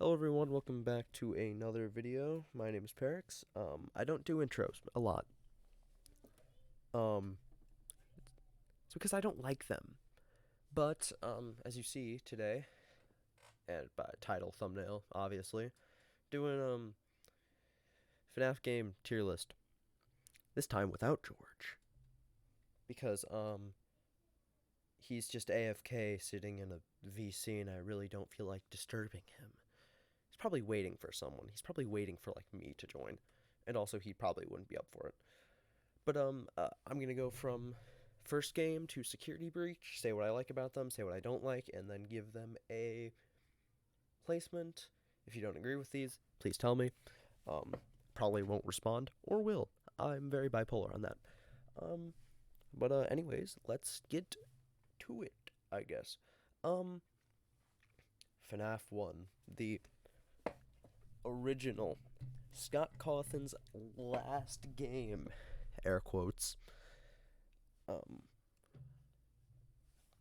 Hello everyone, welcome back to another video. My name is Perix. I don't do intros a lot. Um, it's because I don't like them. But, as you see today, and by title, thumbnail, obviously, doing, FNAF game tier list. This time without George. Because, he's just AFK sitting in a VC and I really don't feel like disturbing him. He's probably waiting for someone. He's probably waiting for, like, me to join. And also, he probably wouldn't be up for it. But I'm gonna go from first game to security breach, say what I like about them, say what I don't like, and then give them a placement. If you don't agree with these, please tell me. Um, Probably won't respond, or will. I'm very bipolar on that. But anyways, let's get to it, I guess. Um, Fnaf One, the original Scott Cawthon's last game, air quotes. Um,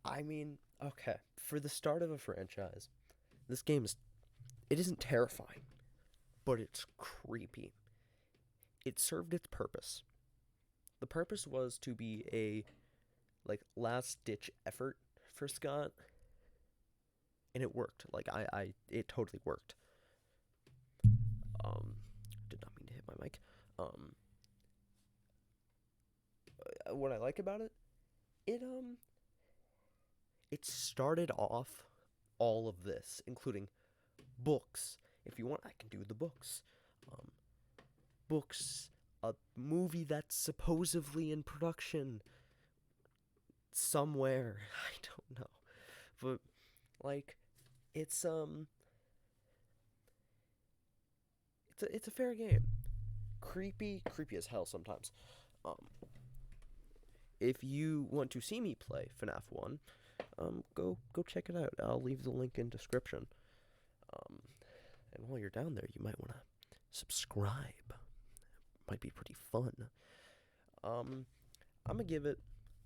I mean, okay, for the start of a franchise, this game it isn't terrifying, but it's creepy. It served its purpose. The purpose was to be a like last ditch effort for Scott, and it worked. Like it totally worked. Um, did not mean to hit my mic. Um, what I like about it, it it started off all of this, including books. If you want, I can do the books. Um, Books, a movie that's supposedly in production somewhere. I don't know, but like, it's it's a fair game. Creepy as hell sometimes. Um, if you want to see me play Fnaf One, go check it out. I'll leave the link in description. Um, and while you're down there, you might want to subscribe. Might be pretty fun. Um, I'm gonna give it.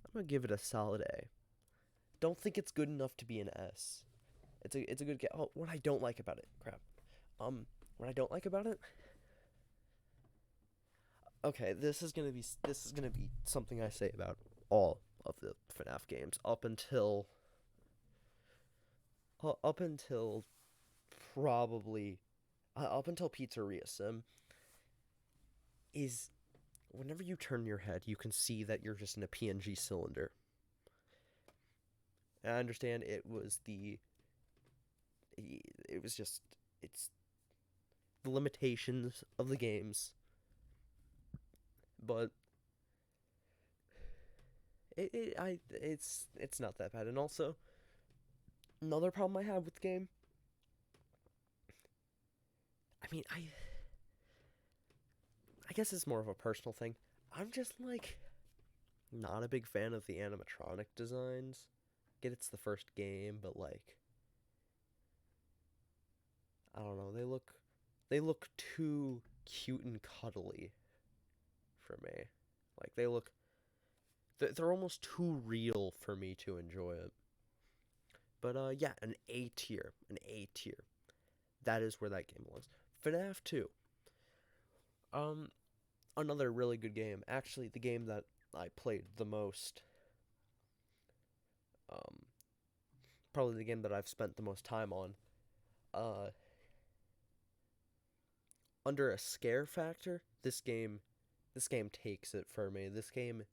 I'm gonna give it a solid A. Don't think it's good enough to be an S. It's a good game. Oh, what I don't like about it, crap. What I don't like about it. Okay, this is gonna be something I say about all of the FNAF games up until probably up until Pizzeria Sim is whenever you turn your head, you can see that you're just in a PNG cylinder. And I understand it was just it's the limitations of the games, but it's not that bad. And also another problem I have with the game, I mean, I guess it's more of a personal thing. I'm just like not a big fan of the animatronic designs. Get it's the first game, but like I don't know, they look too cute and cuddly for me. Like they're almost too real for me to enjoy it. But yeah, an A tier, an A tier. That is where that game belongs. FNAF 2. Um Another really good game. Actually, the game that I played the most. Um Probably the game that I've spent the most time on. Uh Under a scare factor, this game takes it for me. This game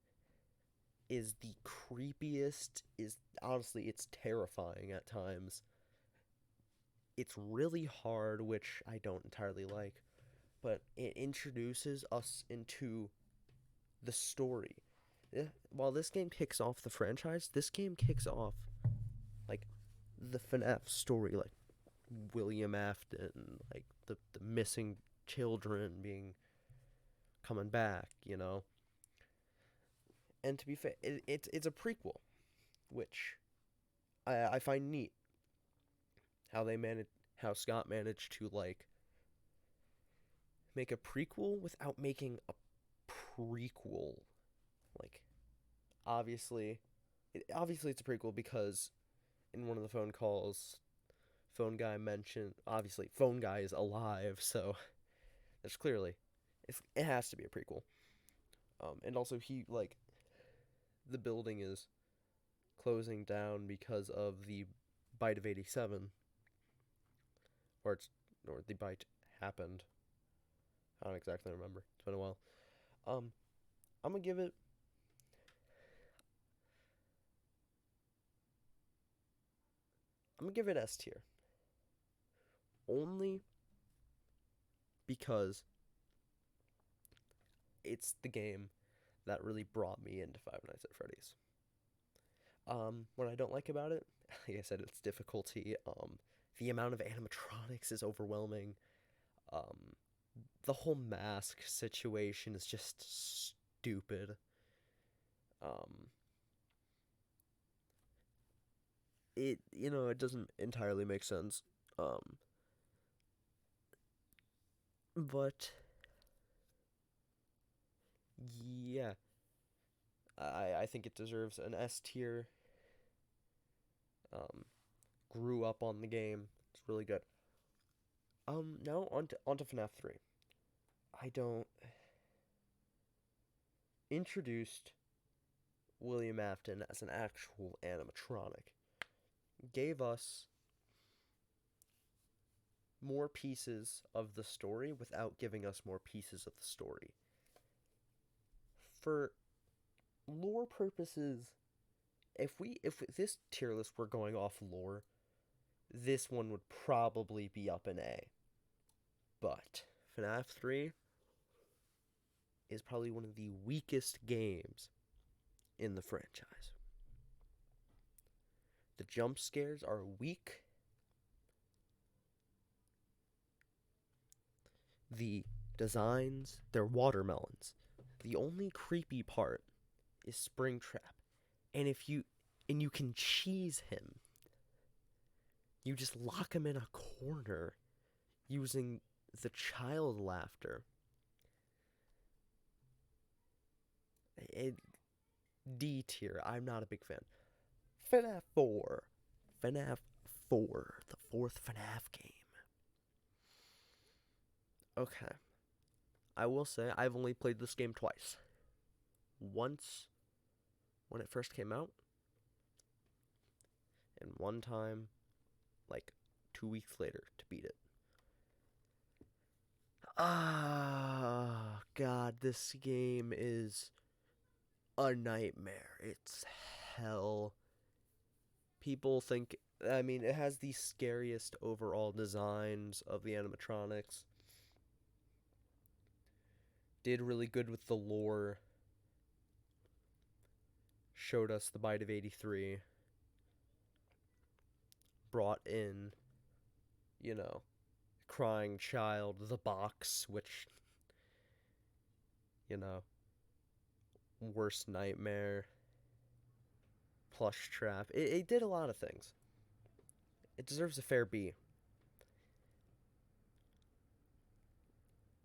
is the creepiest, is honestly it's terrifying at times. It's really hard, which I don't entirely like, but it introduces us into the story. While this game kicks off the franchise, this game kicks off like the FNAF story, like William Afton, like the missing children being coming back, you know. And to be fair, it's a prequel, which I find neat how Scott managed to like make a prequel without making a prequel. Like obviously, obviously it's a prequel because in one of the phone calls, Phone Guy mentioned, obviously, Phone Guy is alive, so there's clearly, it has to be a prequel. And also, the building is closing down because of the bite of 87, or the bite happened. I don't exactly remember. It's been a while. Um, I'm gonna give it. I'm gonna give it S tier. Only because it's the game that really brought me into Five Nights at Freddy's. What I don't like about it, like I said, it's difficulty. The amount of animatronics is overwhelming. Um, the whole mask situation is just stupid. Um, it doesn't entirely make sense. But yeah, I think it deserves an S tier. Um, grew up on the game. It's really good. Now onto FNAF 3. I don't introduced William Afton as an actual animatronic. Gave us more pieces of the story without giving us more pieces of the story. For lore purposes, if this tier list were going off lore, this one would probably be up in A. But FNAF 3 is probably one of the weakest games in the franchise. The jump scares are weak. The designs, they're watermelons. The only creepy part is Springtrap. And you can cheese him. You just lock him in a corner using the child laughter. It, D tier. I'm not a big fan. FNAF 4. FNAF 4. The fourth FNAF game. Okay. I will say I've only played this game twice. Once when it first came out, and one time like 2 weeks later to beat it. Ah, God, this game is a nightmare. It's hell. People think, I mean, it has the scariest overall designs of the animatronics. Did really good with the lore. Showed us the bite of 83. Brought in, crying child, the box, which, worst nightmare, plush trap. It did a lot of things. It deserves a fair B.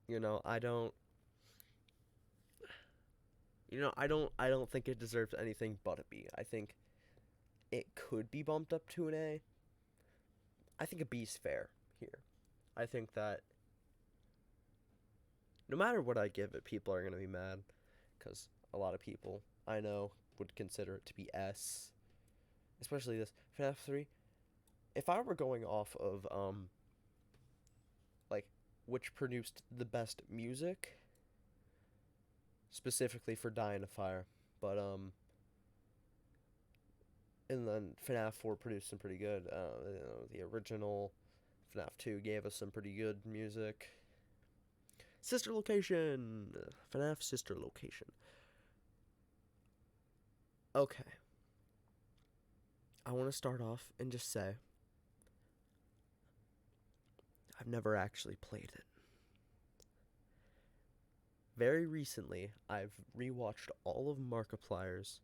I don't. I don't think it deserves anything but a B. I think it could be bumped up to an A. I think a B's fair here. I think that no matter what I give it, people are going to be mad because a lot of people I know would consider it to be S, especially this FNAF 3. If I were going off of like which produced the best music, specifically for Dying of Fire, but and then FNAF 4 produced some pretty good. The original FNAF 2 gave us some pretty good music. Sister Location! FNAF Sister Location. Okay. I want to start off and just say I've never actually played it. Very recently, I've rewatched all of Markiplier's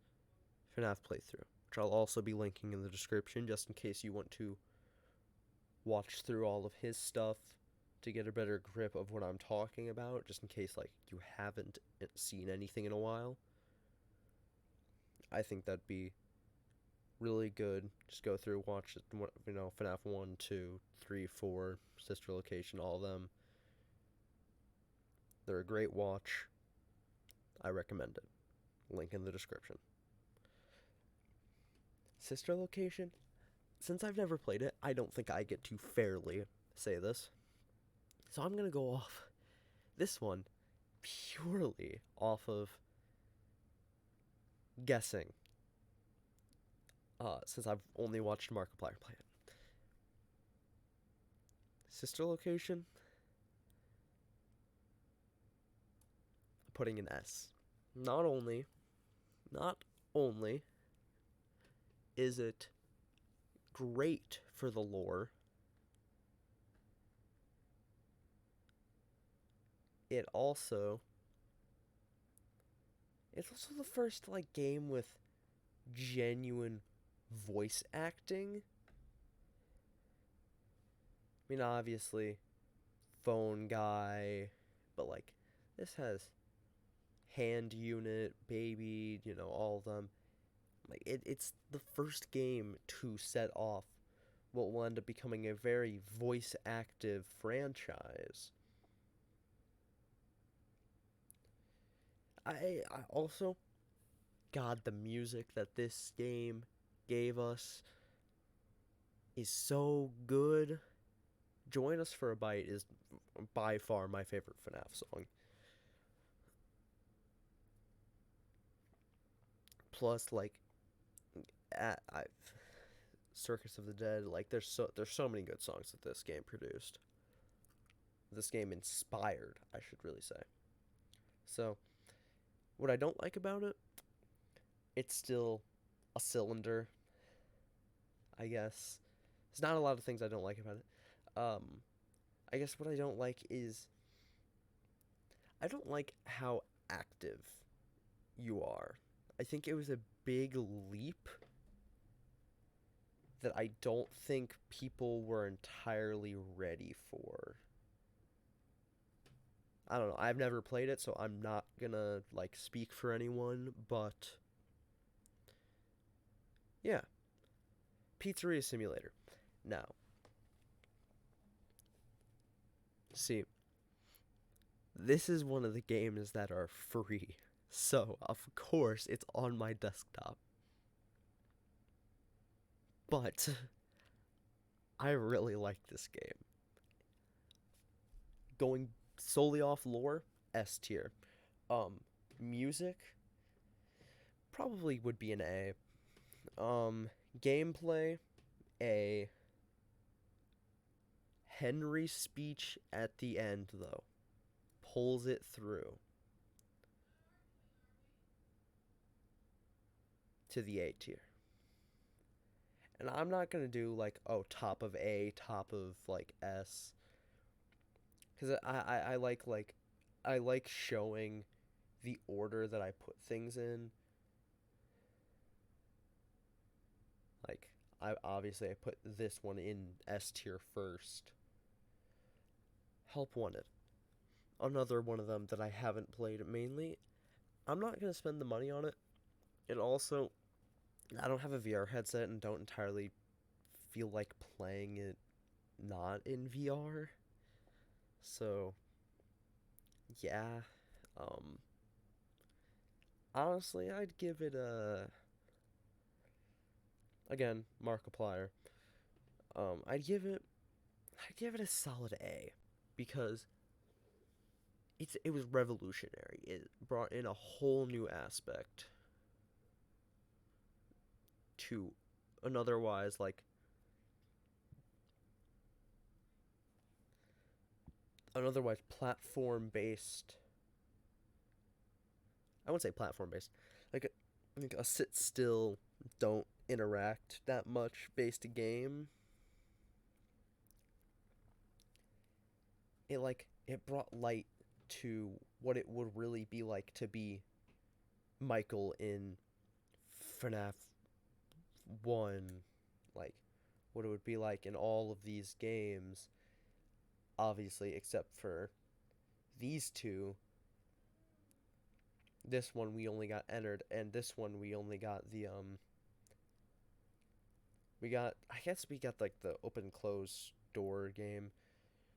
FNAF playthrough, which I'll also be linking in the description just in case you want to watch through all of his stuff to get a better grip of what I'm talking about, just in case you haven't seen anything in a while. I think that'd be Really good. Just go through, watch it, Fnaf 1, 2, 3, 4, Sister Location, all of them. They're a great watch. I recommend it. Link in the description. Sister Location, since I've never played it, I don't think I get to fairly say this. So I'm going to go off this one purely off of guessing. Since I've only watched Markiplier play it. Sister Location, putting an S. Not only is it great for the lore, it's also the first like game with genuine voice acting. I mean, obviously, phone guy, but like this has hand unit, baby, all of them. Like it's the first game to set off what will end up becoming a very voice active franchise. I also, God, the music that this game gave us is so good. Join Us for a Bite is by far my favorite FNAF song. Plus, like, Circus of the Dead, like, there's so many good songs that this game produced. This game inspired, I should really say. So, what I don't like about it, it's still a cylinder, I guess. There's not a lot of things I don't like about it. I guess what I don't like is I don't like how active you are. I think it was a big leap that I don't think people were entirely ready for. I don't know. I've never played it, so I'm not gonna like speak for anyone, but yeah. Pizzeria Simulator. Now, see, this is one of the games that are free. So, of course, it's on my desktop. But I really like this game. Going solely off lore, S tier. Music probably would be an A. Gameplay, A. Henry's speech at the end, though, pulls it through to the A tier. And I'm not gonna do like, oh, top of A, top of like S, because I like showing the order that I put things in. Like I put this one in S tier first. Help Wanted, another one of them that I haven't played mainly. I'm not gonna spend the money on it. And also, I don't have a VR headset and don't entirely feel like playing it not in VR. So, yeah. Um, Honestly, I'd give it a, again, Markiplier. I'd give it a solid A because it was revolutionary. It brought in a whole new aspect to an otherwise like an otherwise platform based. I wouldn't say platform based, like a sit still, don't interact that much based game. It brought light to what it would really be like to be Michael in Fnaf One, like what it would be like in all of these games. Obviously, except for these two. This one we only got entered, and this one we only got the I guess we got like the open close door game.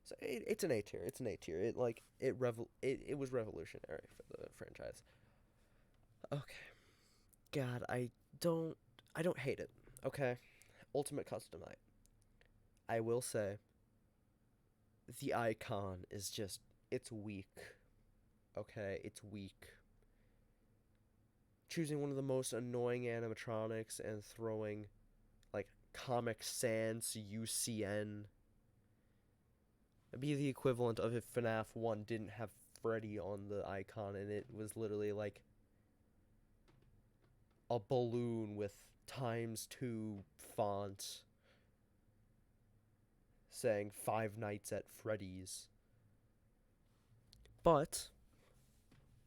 So it's an A tier. It's an A tier. It was revolutionary for the franchise. Okay. God, don't I don't hate it. Okay. Ultimate Custom Night. I will say the icon is just it's weak. Okay, it's weak. Choosing one of the most annoying animatronics and throwing like Comic Sans UCN. It'd be the equivalent of if Fnaf One didn't have Freddy on the icon and it was literally like a balloon with ×2 font saying Five Nights at Freddy's. But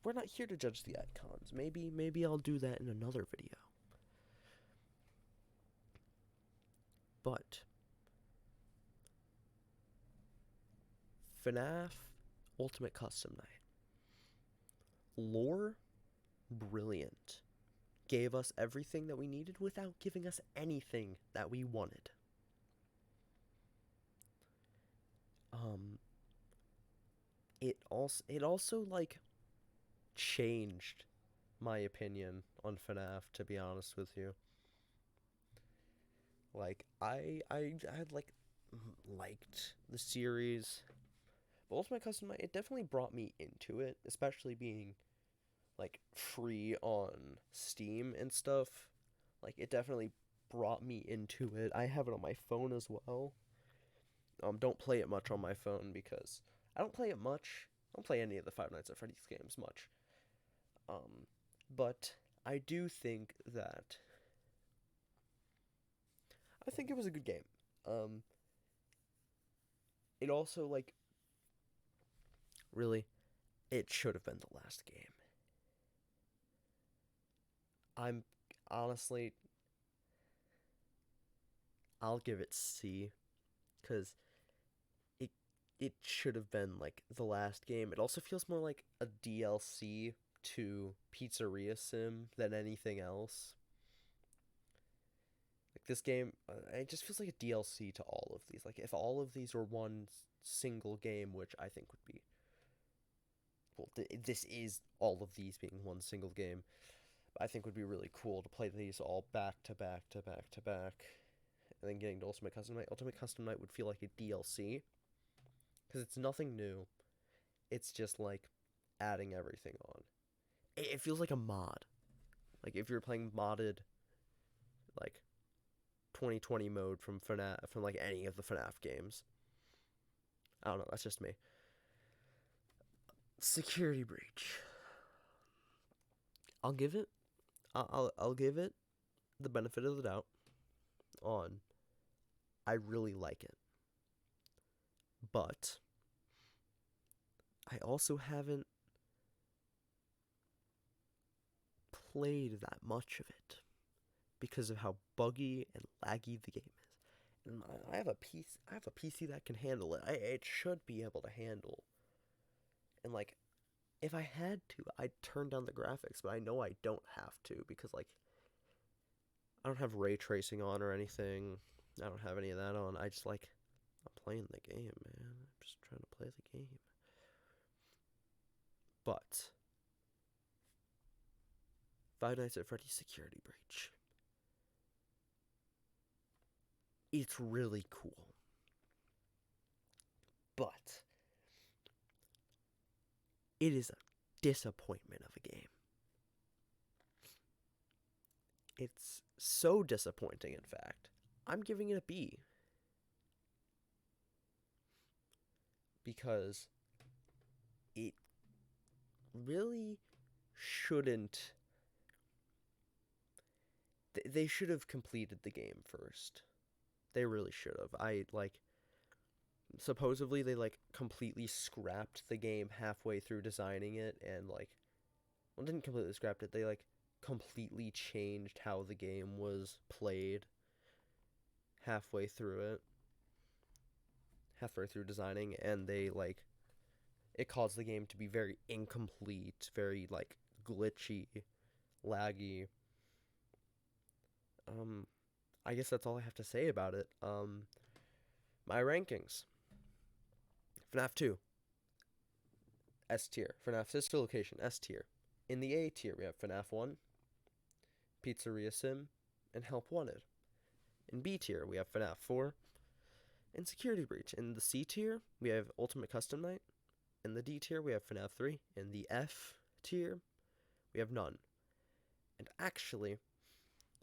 we're not here to judge the icons. Maybe I'll do that in another video. But FNAF Ultimate Custom Night. Lore, brilliant. Gave us everything that we needed without giving us anything that we wanted. It also like changed my opinion on FNAF, to be honest with you. Like I like liked the series. But Ultimate Custom Night, it definitely brought me into it, especially being like free on Steam and stuff. Like it definitely brought me into it. I have it on my phone as well. Don't play it much on my phone because I don't play it much. I don't play any of the Five Nights at Freddy's games much. But I do think that I think it was a good game. It also like really it should have been the last game. I'm honestly I'll give it C cuz it it should have been like the last game. It also feels more like a DLC to Pizzeria Sim than anything else. Like this game, it just feels like a DLC to all of these. Like if all of these were one single game, which I think would be well, this is all of these being one single game. I think would be really cool to play these all back to back to back to back, and then getting to Ultimate Custom Night. Ultimate Custom Night would feel like a DLC because it's nothing new. It's just like adding everything on. It feels like a mod. Like if you're playing modded, like 2020 mode from FNAF, from like any of the FNAF games. I don't know. That's just me. Security breach. I'll give it. I'll give it the benefit of the doubt. On, I really like it, but I also haven't played that much of it because of how buggy and laggy the game is. And I have a PC that can handle it. It should be able to handle. And like if I had to, I'd turn down the graphics, but I know I don't have to because like I don't have ray tracing on or anything. I don't have any of that on. I just like I'm playing the game, man. I'm just trying to play the game. But Five Nights at Freddy's Security Breach. It's really cool. But it is a disappointment of a game. It's so disappointing, in fact. I'm giving it a B. Because it really shouldn't. They should have completed the game first. They really should have. Supposedly they like completely scrapped the game halfway through designing it and like well didn't completely scrapped it. They like completely changed how the game was played halfway through it. Halfway through designing and they like it caused the game to be very incomplete, very like glitchy, laggy. I guess that's all I have to say about it. My rankings: FNAF 2, S tier. FNAF Sister Location, S tier. In the A tier, we have FNAF 1, Pizzeria Sim, and Help Wanted. In B tier, we have FNAF 4 and Security Breach. In the C tier, we have Ultimate Custom Night. In the D tier, we have FNAF 3. In the F tier, we have none. And actually,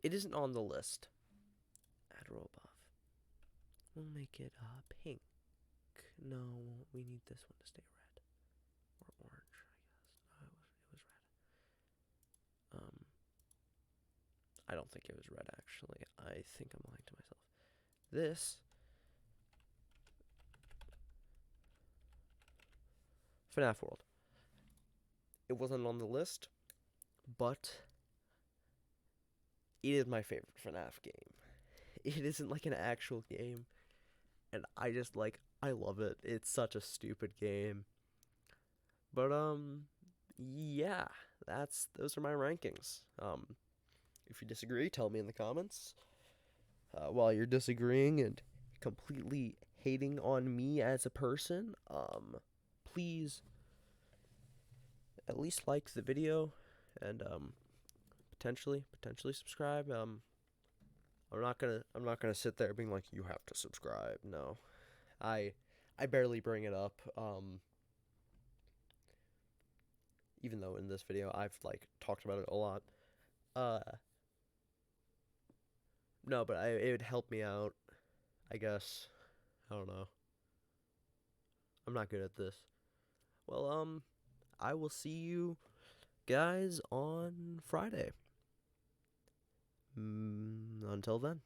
it isn't on the list. Add roll buff. We'll make it pink. No, we need this one to stay red. Or orange, I guess. No, it was red. I don't think it was red, actually. I think I'm lying to myself. This FNAF World. It wasn't on the list, but it is my favorite FNAF game. It isn't like an actual game, and I love it. It's such a stupid game. But yeah, those are my rankings. If you disagree, tell me in the comments. While you're disagreeing and completely hating on me as a person, please at least like the video and potentially subscribe. I'm not gonna sit there being like, you have to subscribe. No, I barely bring it up. Even though in this video I've talked about it a lot. Uh, no, but it would help me out, I guess. I don't know. I'm not good at this. Well, I will see you guys on Friday. Until then.